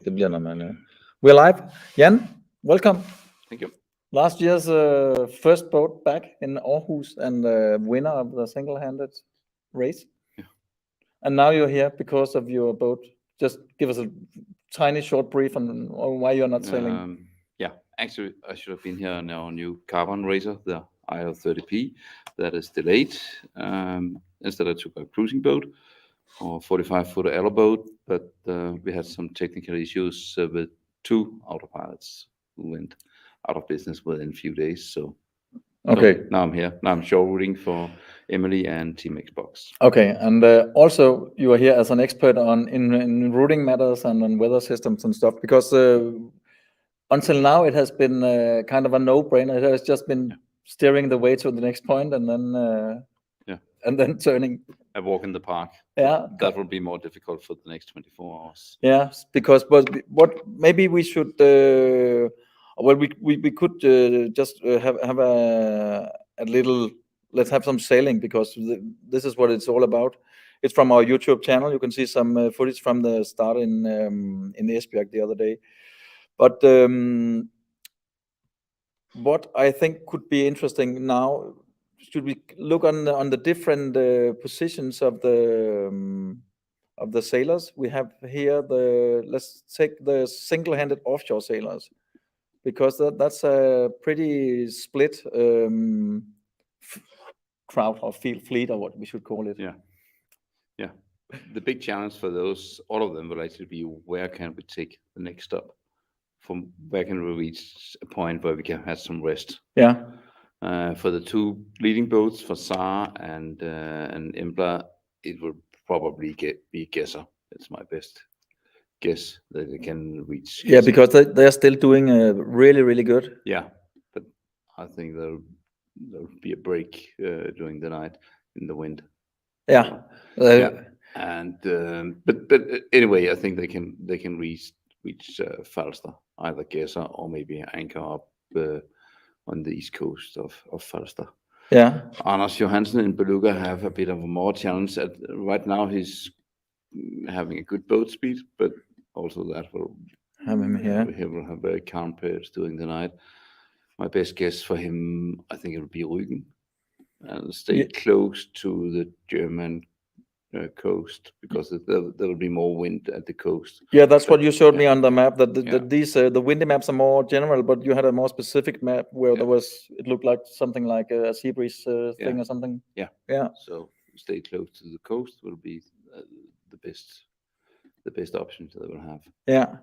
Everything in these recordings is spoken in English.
Det bliver, når man... We're live. Jan, welcome. Thank you. Last year's first boat back in Aarhus and winner of the single-handed race. Yeah. And now you're here because of your boat. Just give us a tiny short brief on why you're not sailing. Yeah, actually, I should have been here on our new carbon racer, the IL30P, that is delayed. Instead, I took a cruising boat or 45-footer Ella boat, but we had some technical issues with two autopilots who went out of business within a few days. So now I'm here. Now I'm shore routing for Emily and Team Xbox. Okay, and also you are here as an expert in routing matters and on weather systems and stuff, because until now it has been kind of a no-brainer. It has just been steering the way to the next point and then turning. A walk in the park. Yeah, that will be more difficult for the next 24 hours. Yeah, because what maybe we should we could just have a little. Let's have some sailing, because this is what it's all about. It's from our YouTube channel. You can see some footage from the start in Esbjerg the other day. But what I think could be interesting now, should we look on the different positions of the sailors? We have here let's take the single-handed offshore sailors, because that's a pretty split crowd or fleet, or what we should call it. Yeah. The big challenge for all of them will actually be, where can we take the next stop? From where can we reach a point where we can have some rest? Yeah. For the two leading boats, for Saar and Embla, it will probably be Gesser. It's my best guess that they can reach Gesser. Yeah, because they're still doing really, really good. Yeah, but I think there'll be a break during the night in the wind. Yeah. And but anyway, I think they can reach Falster, either Gesser or maybe anchor up on the east coast of Falster. Yeah. Anders Johansen in Beluga have a bit of a more challenge. Right now he's having a good boat speed, but also that will have him here. He will have very calm periods during the night. My best guess for him, I think it will be Rügen, and stay close to the German coast, because there will be more wind at the coast. Yeah, that's what you showed me on the map. That these the windy maps are more general, but you had a more specific map where it looked like something like a sea breeze thing or something. Yeah. So stay close to the coast will be the best option that we'll have. Yeah,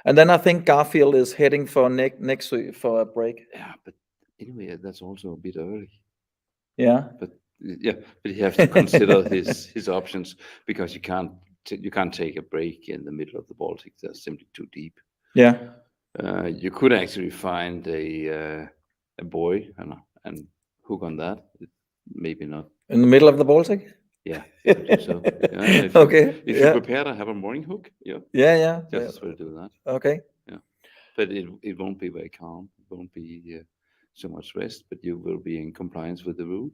and then I think Garfield is heading for next week for a break. Yeah, but anyway, that's also a bit early. Yeah, but he has to consider his options, because you can't take a break in the middle of the Baltic. That's simply too deep. Yeah. You could actually find a buoy and hook on that. Maybe not in the middle of the Baltic. Yeah, I think so. Yeah, if you prepare to have a mooring hook, just will do that. Okay. Yeah, but it won't be very calm. It won't be so much rest, but you will be in compliance with the rule.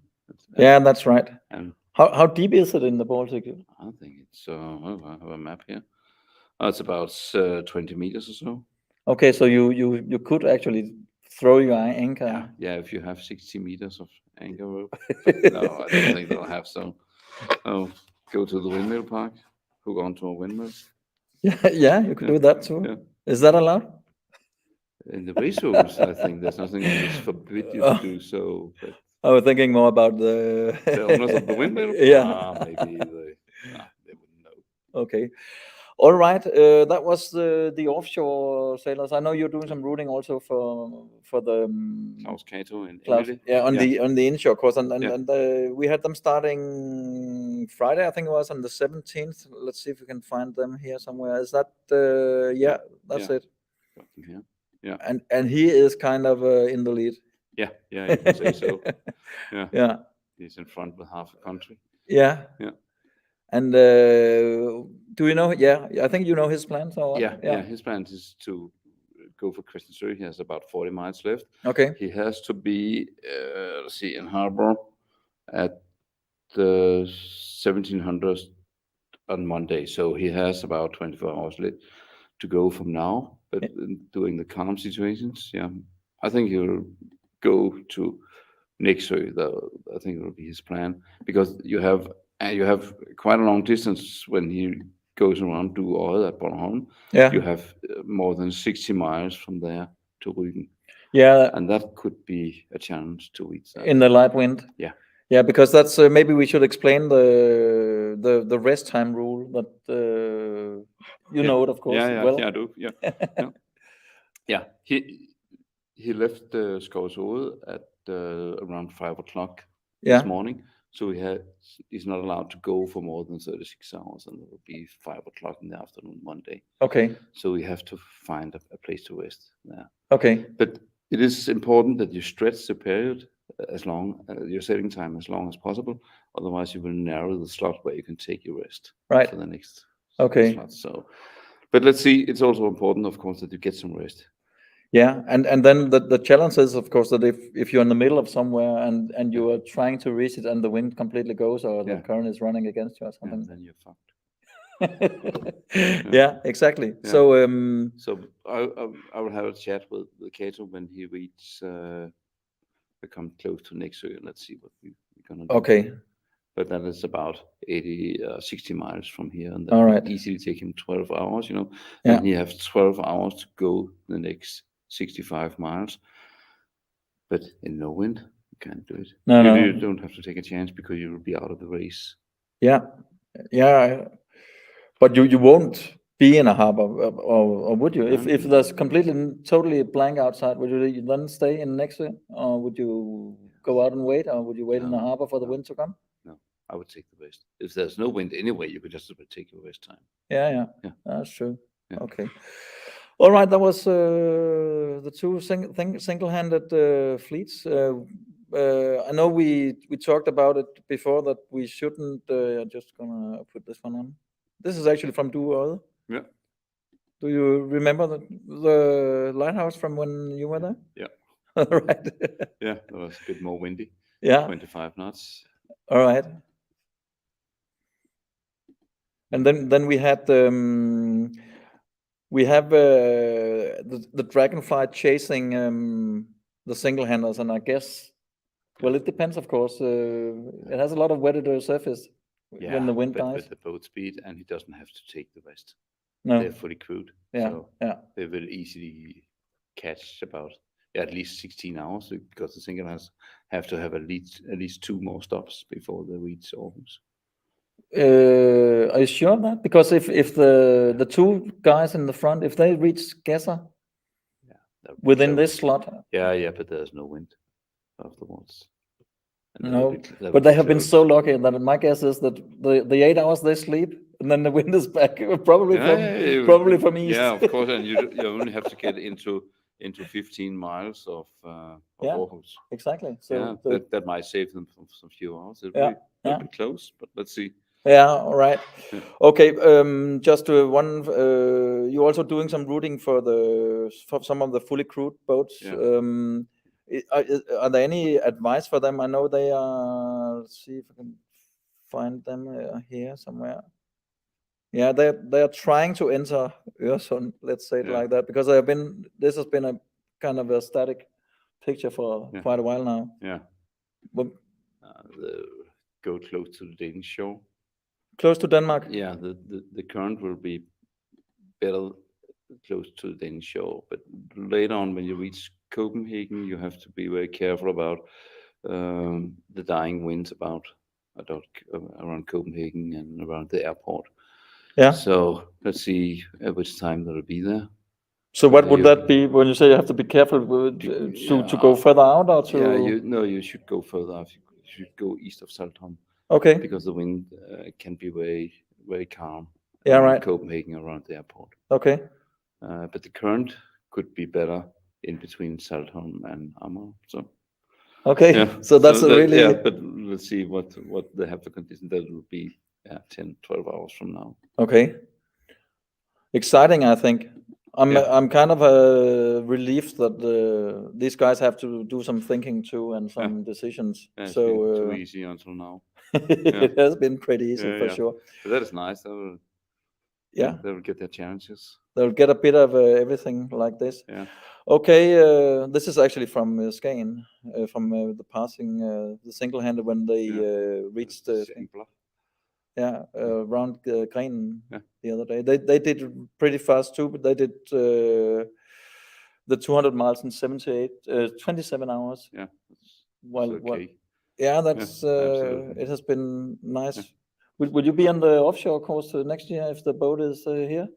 Yeah, that's right. And how deep is it in the Baltic? I think it's I have a map here. It's about 20 meters or so. Okay, so you could actually throw your anchor. Yeah, if you have 60 meters of anchor rope. No, I don't think they'll have so. Oh, go to the windmill park, hook onto a windmill. Yeah, you could do that too. Yeah. Is that allowed? In the race rules, I think there's nothing that forbids you to do so. But I was thinking more about the owners of the windmill. Maybe they wouldn't know. Okay. All right, that was the offshore sailors. I know you're doing some routing also for the Klaus Kato and Emily. Yeah, on the inshore course, and we had them starting Friday, I think it was, on the 17th. Let's see if we can find them here somewhere. Is that that's it? Yeah. And he is kind of in the lead. Yeah, you can say so. Yeah. He's in front with half a country. Yeah. And do you know? Yeah, I think you know his plans. Or yeah. His plans is to go for Christiansø. He has about 40 miles left. Okay. He has to be in harbor at the 1700 on Monday, so he has about 24 hours to go from now, but during the calm situations, I think he'll go to Nexø. I think it will be his plan, because you have quite a long distance when he goes around Duodde at Bornholm. Yeah. You have more than 60 miles from there to Rügen. Yeah. And that could be a challenge to reach that. In the light wind. Yeah. Yeah, because that's maybe we should explain the rest time rule, that you know it, of course. Well. I do. Yeah. He left Skovshoved at around 5 o'clock this morning, so he's not allowed to go for more than 36 hours, and it will be 5 o'clock in the afternoon Monday. Okay. So we have to find a place to rest there. Okay. But it is important that you stretch the period your setting time as long as possible. Otherwise, you will narrow the slot where you can take your rest for the next slot. So, but let's see. It's also important, of course, that you get some rest. Yeah, and then the challenge is, of course, that if you're in the middle of somewhere and you are trying to reach it and the wind completely goes, or the current is running against you or something, then you're fucked. Yeah, exactly. Yeah. So I will have a chat with Kato when he become close to Nexø, and let's see what we're gonna do. Okay. But that is about 60 miles from here, and that All will right. easily take him 12 hours, Yeah. and he has 12 hours to go the next 65 miles. But in no wind, you can't do it. No. You don't have to take a chance, because you will be out of the race. Yeah. But you won't be in a harbor, or would you? If there's totally blank outside, would you then stay in Nexø, or would you go out and wait, or would you wait in the harbor for the wind to come? No, I would take the rest. If there's no wind anyway, you could just take your rest time. Yeah. That's true. Yeah. Okay. All right. That was the two single-handed fleets. I know we talked about it before, that we shouldn't. I'm just gonna put this one on. This is actually from Duodde. Yeah. Do you remember the lighthouse from when you were there? Yeah. Right. Yeah, it was a bit more windy. Yeah. 25 knots. All right. And then we had the Dragonfly chasing the single-handers, and I guess, well, it depends, of course. It has a lot of wetted surface when the wind dies. With the boat speed, and he doesn't have to take the rest. No. They're fully crewed. Yeah. So they will easily catch about at least 16 hours, because the single-handers have to have at least 2 more stops before they reach Aarhus. Are you sure of that? Because if the two guys in the front, if they reach Gedser within this slot, but there's no wind afterwards. No, but they have been so lucky that my guess is that the 8 hours they sleep, and then the wind is back, probably from east. Yeah, of course, and you only have to get into 15 miles of Aarhus. Exactly. So that might save them from some few hours. It'll be close, but let's see. Yeah, all right. Yeah. Okay, just one. You're also doing some routing for some of the fully crewed boats. Yeah. Are there any advice for them? I know they are. Let's see if I can find them here somewhere. Yeah, they are trying to enter Øresund. Let's say it like that, because this has been a kind of a static picture for quite a while now. Yeah. But, go close to the Danish shore. Close to Denmark. Yeah, the current will be better close to the Danish shore, but later on when you reach Copenhagen, you have to be very careful about the dying winds around Copenhagen and around the airport. Yeah. So let's see at which time that'll be there. So what would that be when you say you have to be careful to go further out, or to? Yeah, you should go further out. You should go east of Saltholm. Okay. Because the wind can be very, very calm. Yeah, right. Copenhagen around the airport. Okay. But the current could be better in between Saltholm and Amager. So. Okay. Yeah. So that's really. Yeah, but let's see what they have for condition. That will be 10-12 hours from now. Okay. Exciting, I think. I'm kind of relieved that these guys have to do some thinking too, and some decisions. Yeah, it's so been too easy until now. It has been pretty easy for sure. But that is nice. They will get their challenges. they'll get a bit of everything like this. Yeah. Okay, this is actually from Skagen, from the passing, the single-handed when they reached the round Grenen the other day. They did pretty fast too, but they did the 200 miles in 27 hours. Yeah. That's it has been nice. Yeah. Will you be on the offshore course next year if the boat is here?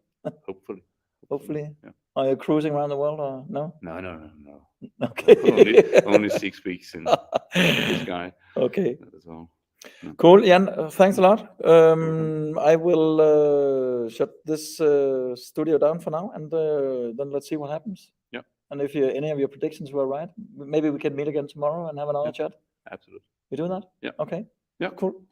Hopefully. Yeah. Are you cruising around the world or no? No. Okay. only 6 weeks in the sky. Okay. That's all. No. Cool, Jan. Thanks a lot. I will shut this studio down for now, and then let's see what happens. Yeah. And if any of your predictions were right, maybe we can meet again tomorrow and have another chat. Absolutely. We do that? Yeah. Okay. Yeah. Cool.